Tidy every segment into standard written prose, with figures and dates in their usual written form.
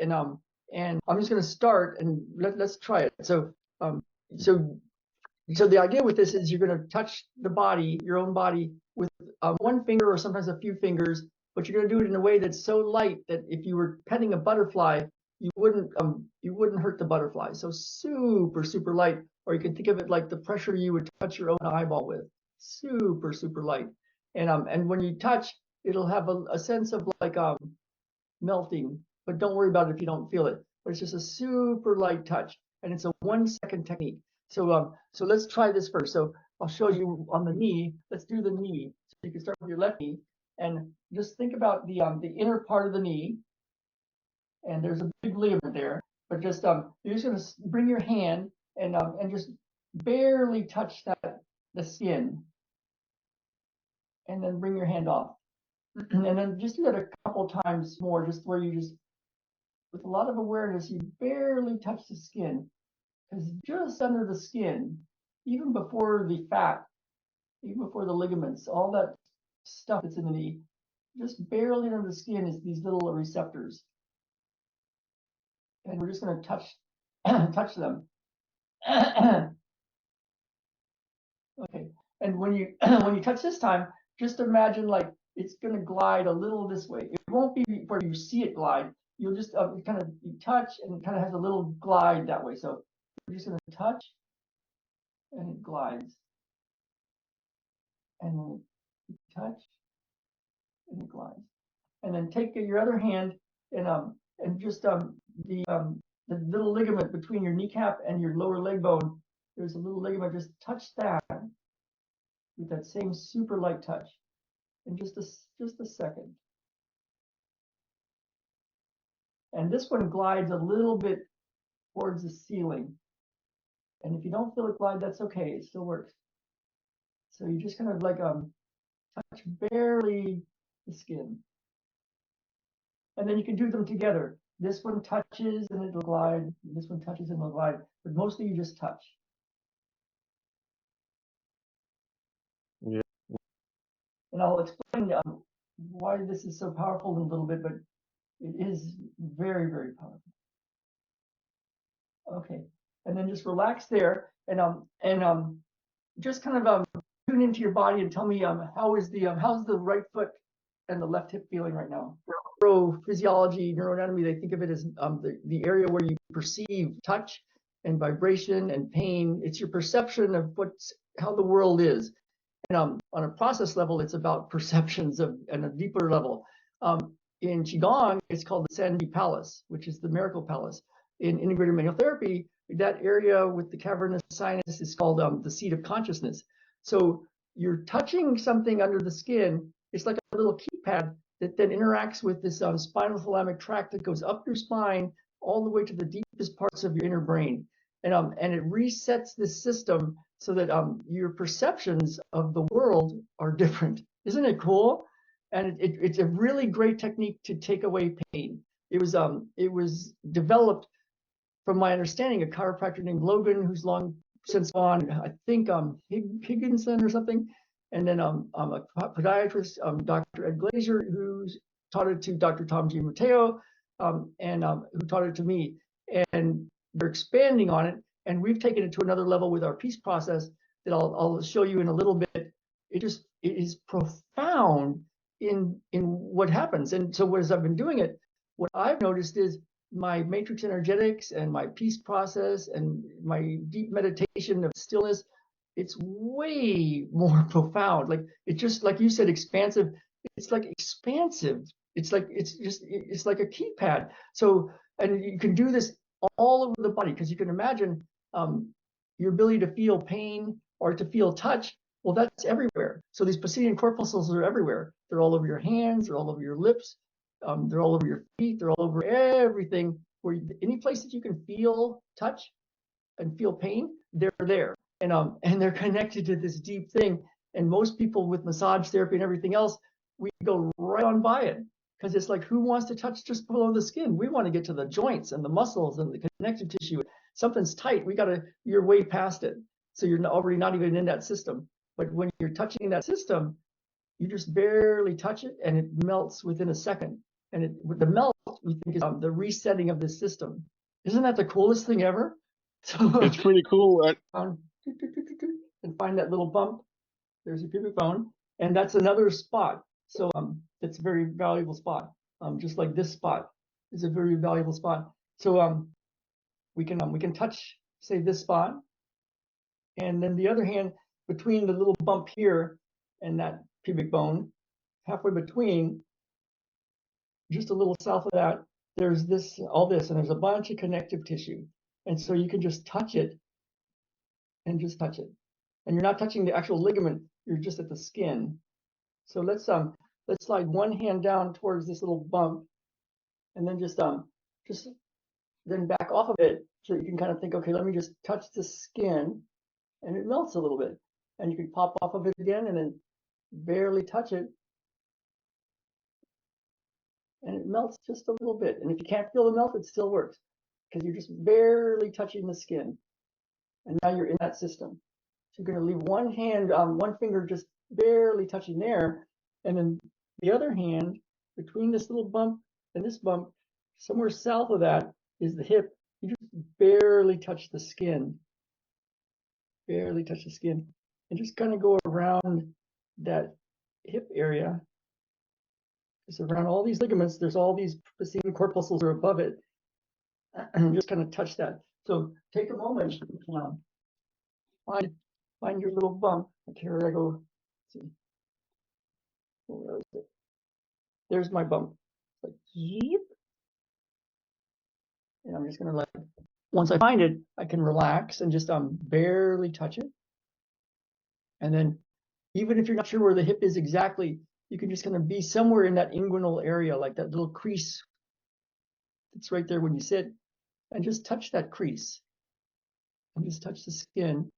and I'm just going to start and let's try it. So so the idea with this is you're going to touch the body, your own body, with one finger or sometimes a few fingers, but you're going to do it in a way that's so light that if you were petting a butterfly, you wouldn't hurt the butterfly. So super light, or you can think of it like the pressure you would touch your own eyeball with. Super light, and when you touch, it'll have a sense of like melting, but don't worry about it if you don't feel it. But it's just a super light touch, and it's a 1 second technique. So so let's try this first. So I'll show you on the knee. Let's do the knee. So you can start with your left knee, and just think about the inner part of the knee, and there's a big ligament there. But just you're just gonna bring your hand and just barely touch the skin, and then bring your hand off, and then just do that a couple times more, just where you just with a lot of awareness, you barely touch the skin. Because just under the skin, even before the fat, even before the ligaments, all that stuff that's in the knee, just barely under the skin is these little receptors. And we're just going to touch them. Okay. And when you touch this time, just imagine like it's going to glide a little this way. It won't be where you see it glide. You'll just kind of touch, and it kind of has a little glide that way. So we're just going to touch, and it glides, and then touch, and it glides. And then take your other hand and just the little ligament between your kneecap and your lower leg bone. There's a little ligament. Just touch that with that same super light touch, in just a second. And this one glides a little bit towards the ceiling. And if you don't feel it glide, that's okay. It still works. So you just kind of like touch barely the skin. And then you can do them together. This one touches and it'll glide. This one touches and it'll glide. But mostly you just touch. Yeah. And I'll explain why this is so powerful in a little bit, but it is very powerful. Okay, and then just relax there, and just kind of tune into your body and tell me how's the right foot and the left hip feeling right now? Neurophysiology, neuroanatomy, they think of it as the area where you perceive touch and vibration and pain. It's your perception of how the world is. And on a process level, it's about perceptions on a deeper level. In Qigong, it's called the Sanji Palace, which is the miracle palace. In integrated manual therapy, that area with the cavernous sinus is called the seat of consciousness. So you're touching something under the skin. It's like a little keypad that then interacts with this spinal thalamic tract that goes up your spine all the way to the deepest parts of your inner brain. And it resets this system so that your perceptions of the world are different. Isn't it cool? And it's a really great technique to take away pain. It was developed, from my understanding, a chiropractor named Logan, who's long since gone, I think Higginson or something, and then a podiatrist, Dr. Ed Glazer, who's taught it to Dr. Tom Giammatteo, and who taught it to me. And they're expanding on it, and we've taken it to another level with our peace process that I'll show you in a little bit. It is profound in what happens. And so as I've been doing it, what I've noticed is my matrix energetics and my peace process and my deep meditation of stillness, it's way more profound. Like it's just like you said, expansive. It's like expansive. It's like it's like a keypad. So, and you can do this all over the body, because you can imagine your ability to feel pain or to feel touch. Well, that's everywhere. So these posterior corpuscles are everywhere. They're all over your hands. They're all over your lips. They're all over your feet. They're all over everything. Any place that you can feel touch and feel pain, they're there, and they're connected to this deep thing. And most people with massage therapy and everything else, we go right on by it, because it's like, who wants to touch just below the skin? We want to get to the joints and the muscles and the connective tissue. Something's tight, you're way past it. So you're already not even in that system. But when you're touching that system, you just barely touch it and it melts within a second. And with the melt, we think is the resetting of the system. Isn't that the coolest thing ever? So It's pretty cool. and find that little bump. There's your pubic bone, and that's another spot. So it's a very valuable spot. Just like this spot is a very valuable spot. So we can touch, say, this spot, and then the other hand between the little bump here and that pubic bone, halfway between, just a little south of that, there's all this, and there's a bunch of connective tissue. And so you can just touch it and just touch it. And you're not touching the actual ligament, you're just at the skin. So let's slide one hand down towards this little bump, and then just then back off of it, so you can kind of think, okay, let me just touch the skin, and it melts a little bit. And you can pop off of it again and then barely touch it, and it melts just a little bit. And if you can't feel the melt, it still works, because you're just barely touching the skin. And now you're in that system. So you're going to leave one hand, one finger just barely touching there, and then the other hand between this little bump and this bump, somewhere south of that is the hip. You just barely touch the skin, barely touch the skin, and just kind of go around that hip area. Just around all these ligaments, there's all these same corpuscles are above it, and just kind of touch that. So take a moment, find your little bump. Okay, here I go. Let's see. Where is it? There's my bump. Like, yeep. And I'm just gonna once I find it, I can relax and just barely touch it. And then even if you're not sure where the hip is exactly, you can just kind of be somewhere in that inguinal area, like that little crease that's right there when you sit, and just touch that crease. And just touch the skin.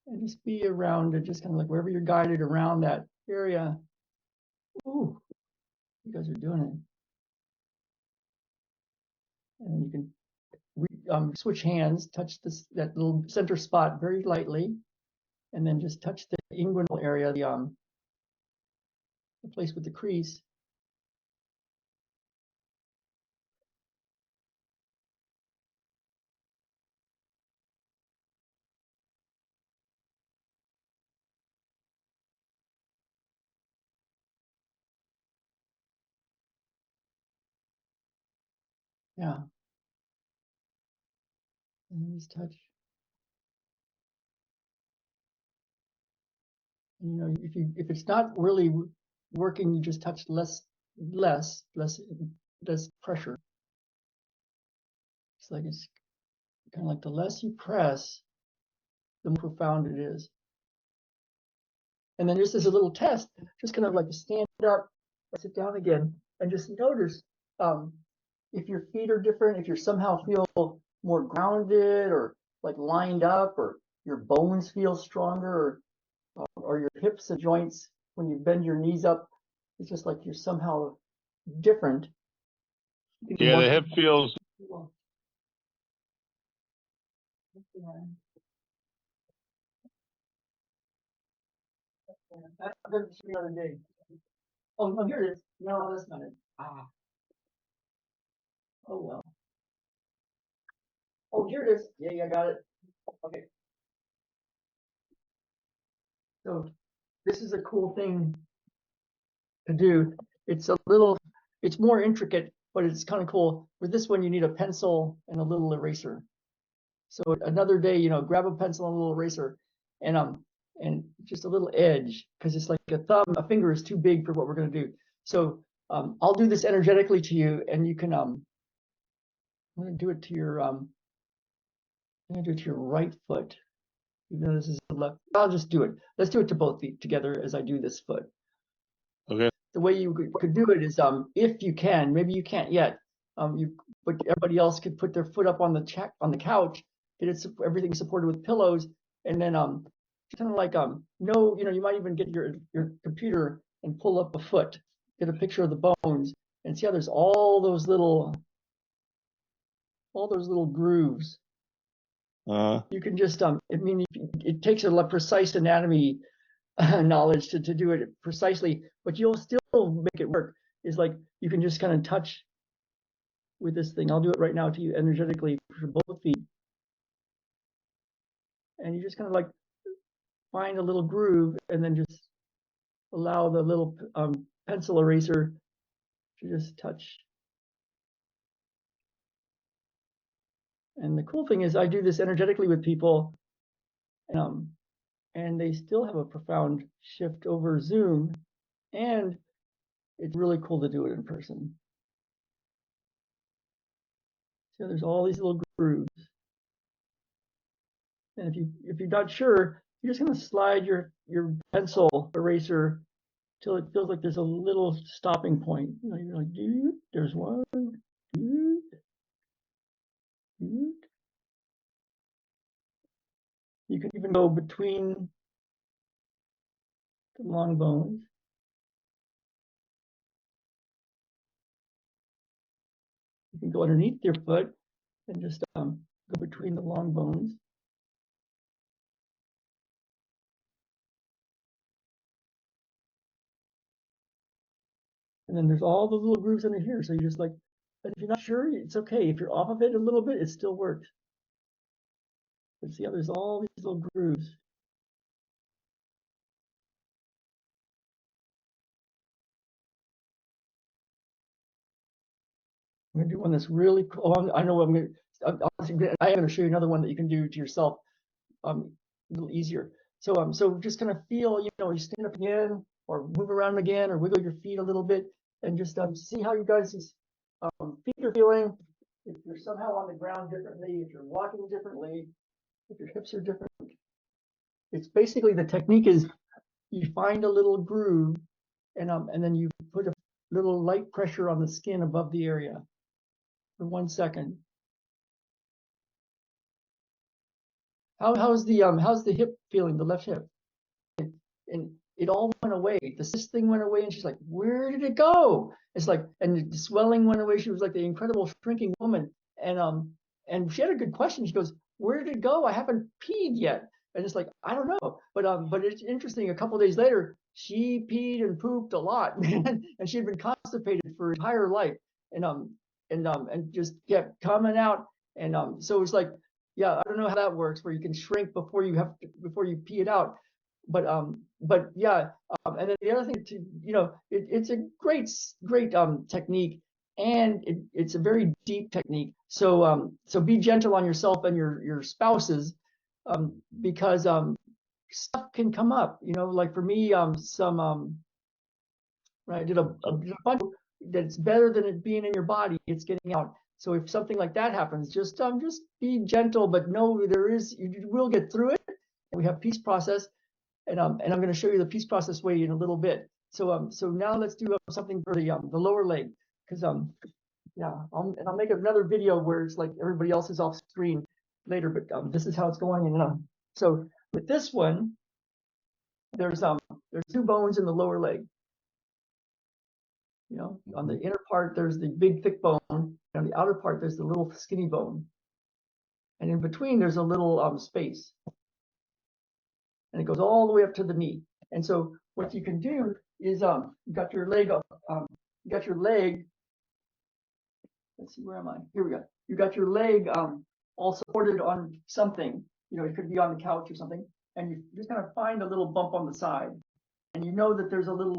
And just be around it, just kind of like wherever you're guided around that area. Ooh, you guys are doing it. And you can switch hands, touch that little center spot very lightly, and then just touch the inguinal area, the place with the crease. Yeah. And then just touch. And, you know, if it's not really working, you just touch less pressure. It's kind of like the less you press, the more profound it is. And then just as a little test, just kind of like stand up, sit down again, and just notice if your feet are different, if you somehow feel more grounded or like lined up, or your bones feel stronger, or your hips and joints, when you bend your knees up, it's just like you're somehow different. Yeah, the hip feels. That's the other day. Oh, no, here it is. No, that's not it. Ah. Oh, well. Oh, here it is. Yeah, I got it. Okay. So this is a cool thing to do. It's more intricate, but it's kind of cool. With this one, you need a pencil and a little eraser. So another day, you know, grab a pencil and a little eraser, and just a little edge, because it's like a finger is too big for what we're going to do. So I'll do this energetically to you, and you can I'm going to do it to your right foot, even though this is the left. I'll just do it. Let's do it to both feet together as I do this foot. Okay. The way you could do it is, if you can, maybe you can't yet, but everybody else could put their foot up on the couch, get everything supported with pillows, and then kind of like no, you know, you might even get your computer and pull up a foot, get a picture of the bones, and see how there's all those little grooves. You can just it takes a precise anatomy knowledge to do it precisely, but you'll still make it work. is like you can just kind of touch with this thing. I'll do it right now to you energetically for both feet. And you just kind of like find a little groove and then just allow the little pencil eraser to just touch. And the cool thing is I do this energetically with people, and they still have a profound shift over Zoom, and it's really cool to do it in person. So there's all these little grooves. And if you're not sure, you're just gonna slide your pencil eraser till it feels like there's a little stopping point. You know, you're like, dude, there's one, dude, dude. You can even go between the long bones. You can go underneath your foot and just go between the long bones. And then there's all those little grooves under here. So you just like, but if you're not sure, it's okay. If you're off of it a little bit, it still works. But see how there's all these little grooves. I'm gonna do one that's really cool. I know I'm gonna show you another one that you can do to yourself, a little easier. So just kind of feel, you know, you stand up again, or move around again, or wiggle your feet a little bit, and just see how you guys' feet are feeling. If you're somehow on the ground differently, if you're walking differently, if your hips are different. It's basically the technique is you find a little groove, and then you put a little light pressure on the skin above the area for 1 second. How's the hip feeling, the left hip? And it all went away. The cyst thing went away, and she's like, "Where did it go?" It's like, and the swelling went away. She was like the incredible shrinking woman, and she had a good question. She goes, "Where did it go? I haven't peed yet." And it's like, I don't know, but it's interesting. A couple of days later, she peed and pooped a lot, and she'd been constipated for her entire life, and just kept coming out, so it's like, yeah, I don't know how that works, where you can shrink before you pee it out, but yeah, and then the other thing to, you know, it's a great technique, and it's a very deep technique. So be gentle on yourself and your spouses, because stuff can come up. You know, like for me, right, I did a bunch that's better than it being in your body. It's getting out. So if something like that happens, just be gentle, but know you will get through it. We have peace process. And I'm going to show you the peace process way in a little bit. So now let's do something for the lower leg, because yeah, I'll make another video where it's like everybody else is off screen later, but this is how it's going. And so with this one, there's 2 bones in the lower leg. You know, on the inner part there's the big thick bone, and on the outer part there's the little skinny bone, and in between there's a little space, and it goes all the way up to the knee. And so what you can do is you got your leg up, you got your leg, let's see, where am I? Here we go. You got your leg all supported on something. You know, it could be on the couch or something, and you just kind of find a little bump on the side, and you know that there's a little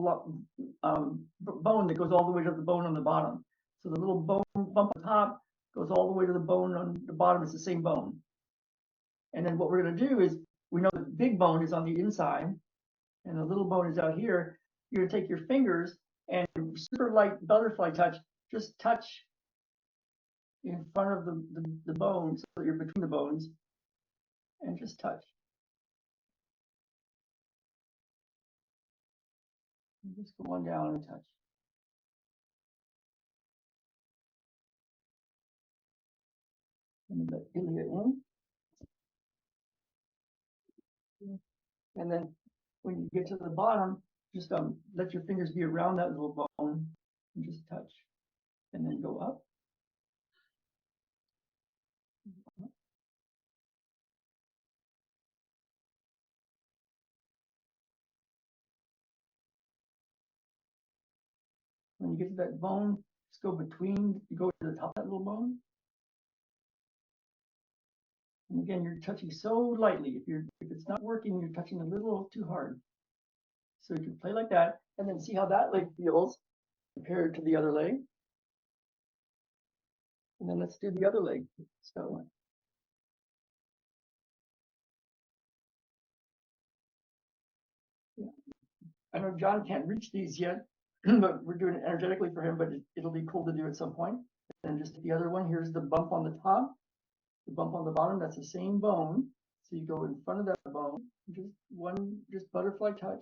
bone that goes all the way to the bone on the bottom. So the little bone bump on top goes all the way to the bone on the bottom. It's the same bone. And then what we're going to do is, we know the big bone is on the inside, and the little bone is out here. You're gonna take your fingers and super light butterfly touch, just touch in front of the bones, so you're between the bones, and just touch. And just go on down and touch. And the ilia in. And then when you get to the bottom, just let your fingers be around that little bone and just touch. And then go up. When you get to that bone, just go between, you go to the top of that little bone. And again, you're touching so lightly. If it's not working, you're touching a little too hard. So you can play like that, and then see how that leg feels compared to the other leg. And then let's do the other leg. So yeah. I know John can't reach these yet, but we're doing it energetically for him, but it'll be cool to do at some point. And just the other one, here's the bump on the top, the bump on the bottom, that's the same bone. So you go in front of that bone, just butterfly touch.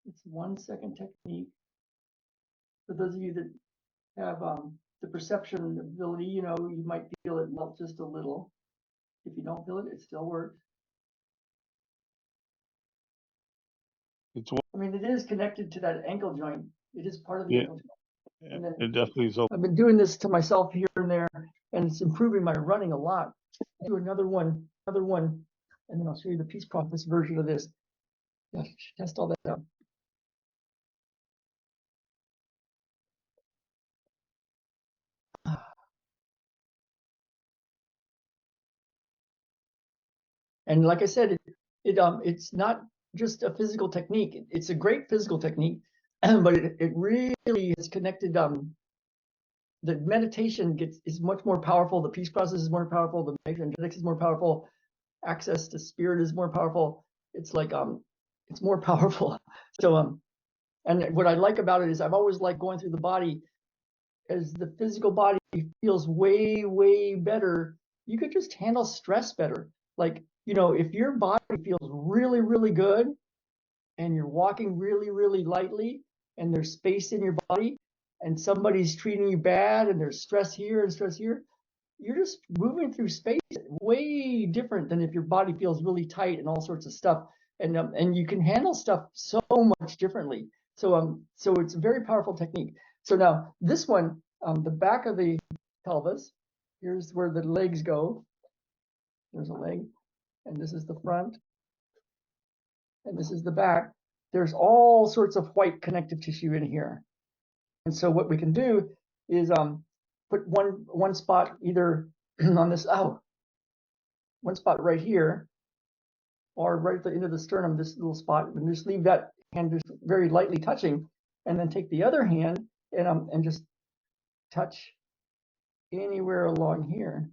It's 1 second technique. For those of you that have the perception ability, you know, you might feel it melt just a little. If you don't feel it, it still works. I mean, it is connected to that ankle joint. It is part of the ankle joint. And then it definitely is. I've been doing this to myself here and there, and it's improving my running a lot. I'll do another one, and then I'll show you the peace process version of this. Just test all that out. And like I said, it's not just a physical technique. It's a great physical technique, but it really is connected. The meditation is much more powerful. The peace process is more powerful. The energetics is more powerful. Access to spirit is more powerful. It's like it's more powerful. So and what I like about it is I've always liked going through the body. As the physical body feels way better, you could just handle stress better. Like, you know, if your body feels really good and you're walking really lightly and there's space in your body and somebody's treating you bad and there's stress here and stress here, you're just moving through space way different than if your body feels really tight and all sorts of stuff. And you can handle stuff so much differently. So it's a very powerful technique. So now this one, the back of the pelvis, here's where the legs go. There's a leg, and this is the front, and this is the back. There's all sorts of white connective tissue in here. And so what we can do is put one spot either on this, one spot right here, or right at the end of the sternum, this little spot, and just leave that hand just very lightly touching, and then take the other hand and just touch anywhere along here.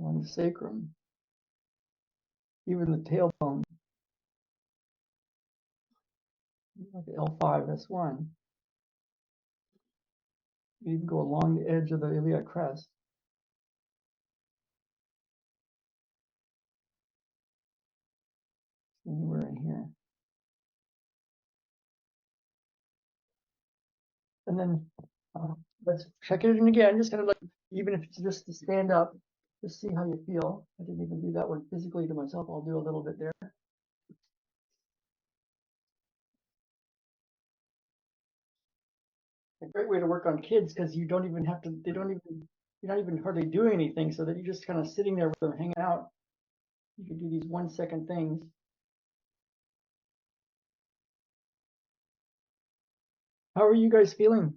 On the sacrum, even the tailbone, like L5, S1. You can go along the edge of the iliac crest. Anywhere in here. And then let's check it in again, just kind of like, even if it's just to stand up, just see how you feel. I didn't even do that one physically to myself. I'll do a little bit there. A great way to work on kids because you don't even have to, you're not even hardly doing anything, so that you're just kind of sitting there with them hanging out. You can do these 1 second things. How are you guys feeling?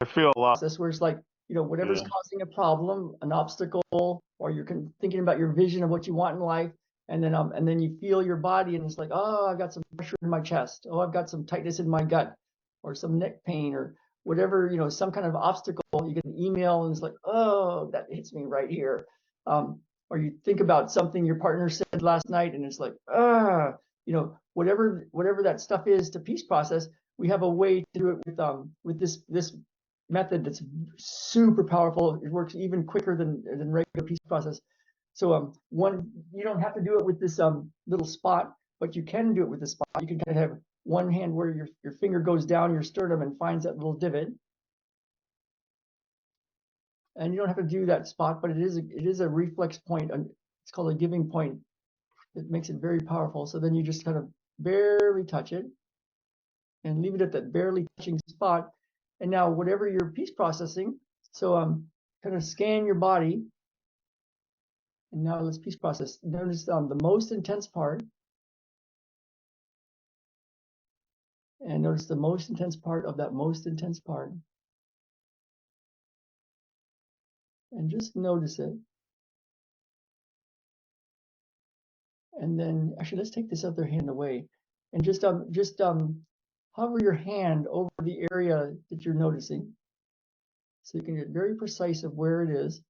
I feel a lot. This where it's like, you know, whatever's causing a problem, an obstacle, or you're thinking about your vision of what you want in life, and then you feel your body, and it's like, oh, I've got some pressure in my chest. Oh, I've got some tightness in my gut, or some neck pain, or whatever, you know, some kind of obstacle. You get an email, and it's like, oh, that hits me right here. Or you think about something your partner said last night, and it's like, you know, whatever that stuff is to peace process. We have a way to do it with this method that's super powerful. It works even quicker than regular peace process. So you don't have to do it with this little spot, but you can do it with this spot. You can kind of have one hand where your finger goes down your sternum and finds that little divot. And you don't have to do that spot, but it is a reflex point. It's called a giving point. It makes it very powerful. So then you just kind of barely touch it and leave it at that barely touching spot. And now whatever you're piece processing, so kind of scan your body. And now let's piece process. Notice the most intense part. And notice the most intense part of that most intense part. And just notice it. And then actually let's take this other hand away. And just hover your hand over the area that you're noticing. So you can get very precise of where it is.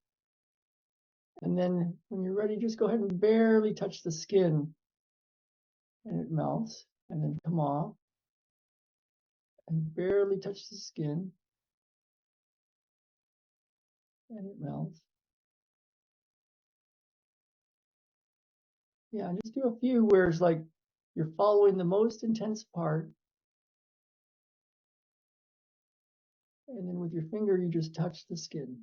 And then when you're ready, just go ahead and barely touch the skin. And it melts. And then come off. And barely touch the skin. And it melts. Yeah, and just do a few where it's like you're following the most intense part. And then with your finger, you just touch the skin.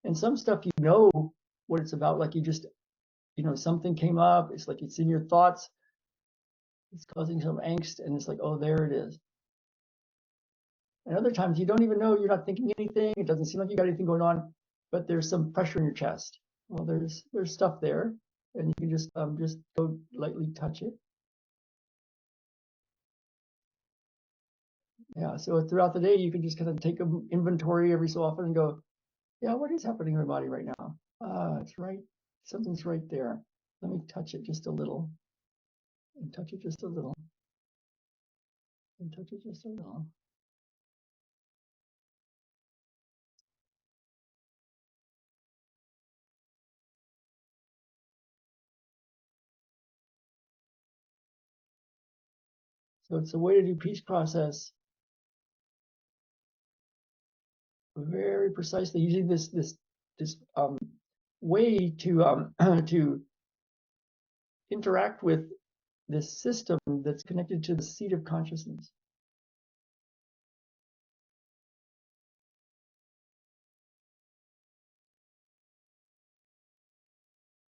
And some stuff you know what it's about, like you just, something came up, it's like it's in your thoughts, it's causing some angst, and it's like, oh, there it is. And other times you don't even know, you're not thinking anything, it doesn't seem like you got anything going on, but there's some pressure in your chest. Well, there's stuff there, and you can just go lightly touch it. Yeah, so throughout the day, you can just kind of take an inventory every so often and go, yeah, what is happening in my body right now? It's right, something's right there. Let me touch it just a little, and touch it just a little, and touch it just a little. So it's a way to do piece process very precisely using this way to to interact with this system that's connected to the seat of consciousness.